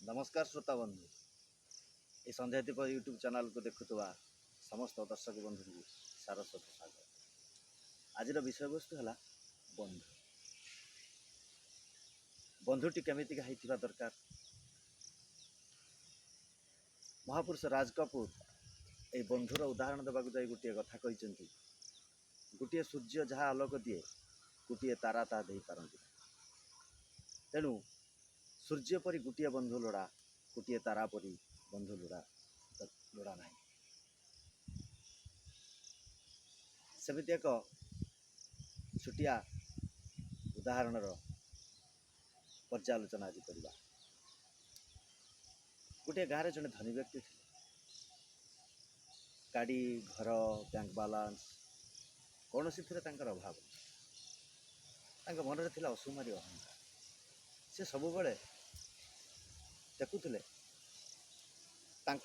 नमस्कार श्रोता बंधु ये संध्यादीप यूट्यूब चैनल को देखुवा समस्त दर्शक बंधु को सारस्वत स्वागत। आज विषय वस्तु है बंधु। बंधुटी केमितिका होइथिबा दरकार। महापुरुष राज कपूर ये बंधुर उदाहरण देवाक जाई गोटे कथा कहते, गोटे सूर्य जहाँ आलोक दिए गोटे तारा ता दे पारती। तेणु सूर्य परी गोटे बंधु लोड़ा, गोटे तारा परी बंधु लोड़ा ना। सेमिति एक छुटिया उदाहरण पर्यालोचना आज करवा। गोटे गाँव जड़े धनी व्यक्ति थे। गाड़ी घर बैंक बालांस कौन सी अभाव मन में था असुमारी अहंकार। से सब बड़े देखुले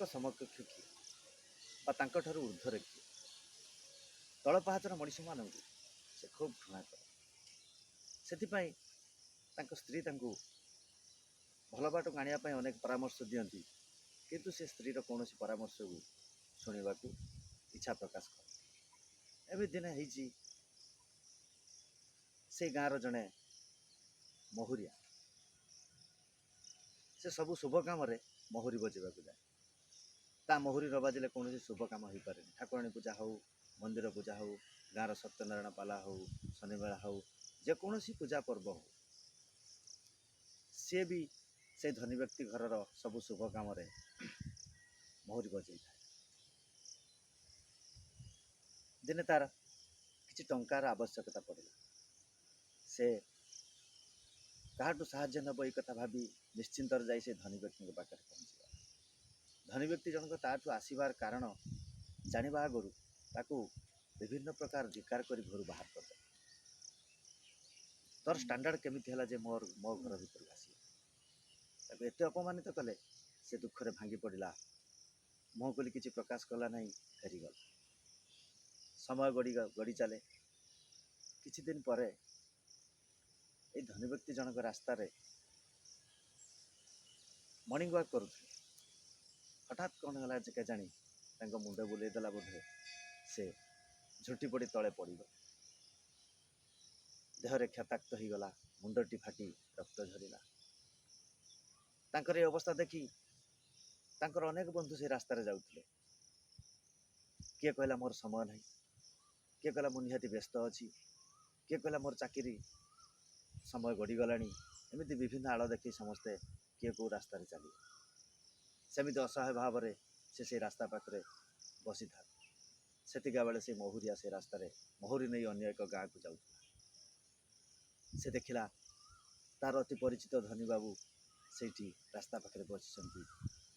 समकक्ष किए ऊर्धरे किए तल पहाचर मनीष मान से खूब घृणा करे। से स्त्री भल बाट आने अनेक परामर्श दियंती, किंतु से स्त्री कौन परामर्श को शुणा इच्छा प्रकाश कर। एवं दिने होइछि से गाँव जड़े महुरिया से सब शुभ काम महुरी बजेबा जाए। ता महुरी न बाजिले कौन शुभ काम हो पारे। ठाकुराणी पूजा हो, मंदिर पूजा हो, गाँव सत्यनारायण पाला हो, शनिमेला हो, जेकोसी पूजा पर्व हो, सी भी से धनी व्यक्ति घर सब शुभ काम महुरी बजे था। दिने तार किसी टंकार आवश्यकता पड़ा। से काहाटू साहाय्य नब ये कथा भावी निश्चिंत जाई से धनी व्यक्ति पाखे पहुँचा। धनी व्यक्ति जनक ताठू आसबार कारण जाना आगु ताकू विभिन्न प्रकार धिकार कर घर बाहर कर तोर स्टैंडर्ड केमिति है मोर मो घर भर आस एत अपमानित कले। से दुखरे भांगी पड़ा। मुह कोली किसी प्रकाश कला ना, फेरीगला। समय गड़ी चले। किछि दिन पर ए धनी व्यक्ति जनक रास्ता रे मॉर्निंग वॉक करुथे। हठात कौन है के जानी मुंडे बुलेदेला बोधे से झुटी पड़ी तले पड़ देहरे क्षताक्त हो गला। मुंडटी फाटी रक्त झरला। तांकर अवस्था देखी तांकर अनेक बंधु से रास्ता रे जाउथिले। किए कहला मोर समय नहीं, किए कहला मु निहाती व्यस्त अच्छी, किए कहला मोर चाकरी समय गड़ीगलाणी। एमती विभिन्न आड़ देखी समस्ते किए कौ रास्ता चलिए। सेमिति असहाय भाव से रास्ता पाखे बसी था। सेतिका बेले से महुरिया से रास्ता महुरी नहीं अन्य एक गाँव को जाऊला। से देखला तार अति परिचित धनी बाबू से रास्ता पाखे बसी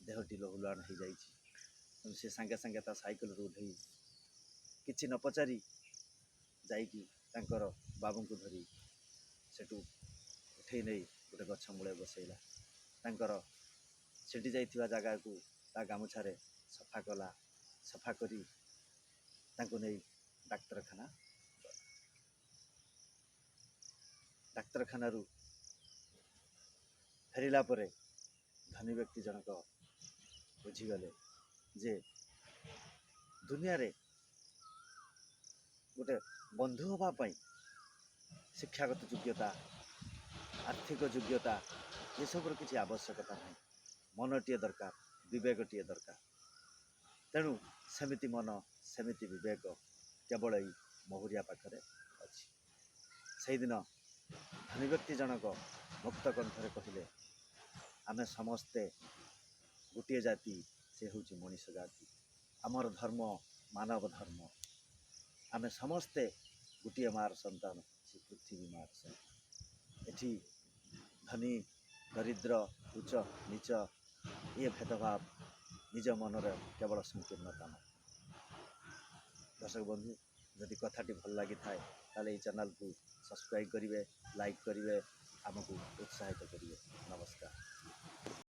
देहटी लहुलुहान हो जाइए। से सांगे सांगे ता साइकेल उठे किसी न पचारि जाइकी तांकर बाबू को धरी सेठू उठे नहीं गोटे गछ मूले बसैला। तांकर सेठी जाइथिबा जगह को ता गामुछारे सफा कला। सफा करी तांको नहीं डाक्तरखाना डाक्तरखाना फेरिला परे धनी व्यक्ति जनक बुझीगले जे दुनिया रे गोटे बंधु होगापाई शिक्षागत योग्यता, आर्थिक योग्यता ये सब किसी आवश्यकता नहीं। मनटीए दरकार, विवेकटीए दरकार। तेणु सेमिति मन सेमिति विवेक केवल यही महुरिया पाखरे अच्छी। से दिन धनी व्यक्ति जनक मुक्त कंठरे कहले, आमे समस्ते गोटे जाति, से हूँ मनीष जाति। आमर धर्म मानव धर्म। आमे समस्ते गोटे मार संतान, से पृथ्वी मार संतान। एठी धनी दरिद्र उच्च नीच ये भेदभाव निज मनर केवल संकीर्णता न। दर्शक बंधु जदि कथाटी भल लगी थाए ताले चैनल को सब्सक्राइब करेंगे, लाइक करेंगे, आमको उत्साहित करेंगे। नमस्कार।